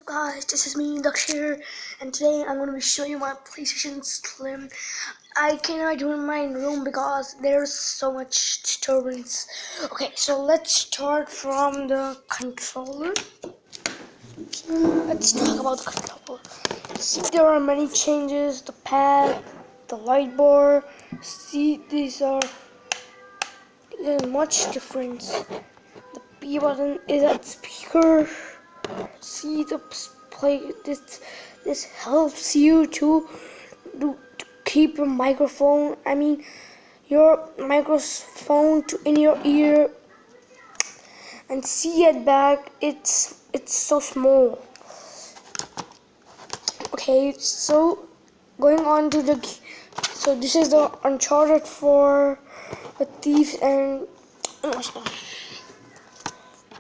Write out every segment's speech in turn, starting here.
Guys, this is me, Dakshir, and today I'm going to be showing you my PlayStation Slim. I cannot do it in my room because there's so much disturbance. Okay, so let's start from the controller. Let's talk about the controller. See, there are many changes. The pad, the light bar. See, there's much difference. The B button is at speaker. See the play. This helps you to keep your microphone. I mean, your microphone in your ear, and see at back. It's so small. Okay, so going on to the. So this is the Uncharted for the Thieves and.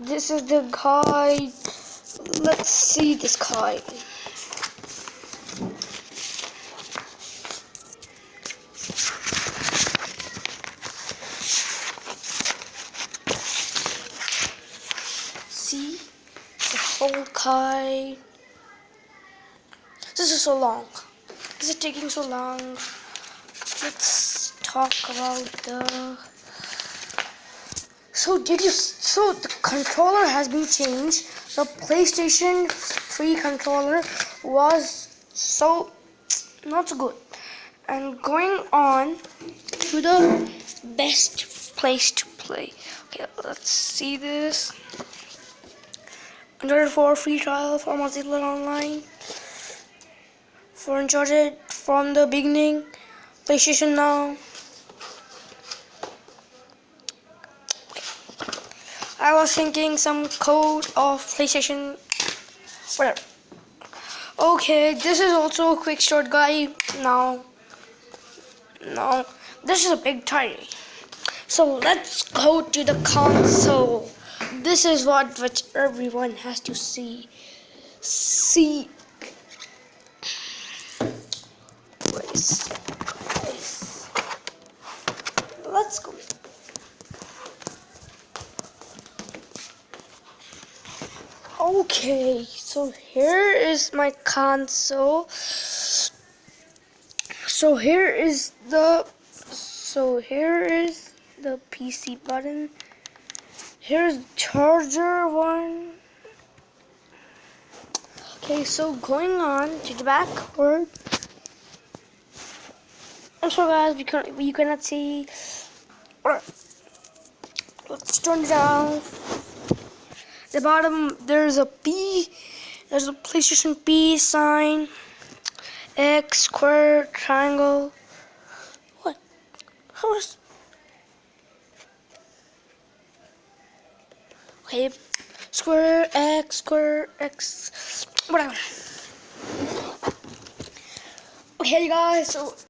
This is the guide. Let's see this guide. See the whole guide. This is so long. This is taking so long. Let's talk about the. So the controller has been changed. The PlayStation 3 controller was so not so good. And going on to the best place to play. Okay, let's see this. Uncharted 4 free trial for Mozilla Online. For Uncharted from the beginning. PlayStation Now. I was thinking some code of PlayStation, whatever. Okay, this is also a quick short guide. No, this is a big tidy. So let's go to the console. This is which everyone has to see. Let's go. Okay, so here is my console. Here is the PC button. Here's the charger one. Okay, so going on to the backward. I'm sorry guys, you cannot see. Alright, let's turn it down. The bottom, there's a PlayStation P sign, X, square, triangle. What? How is? Okay, square, X, whatever. Okay, guys, so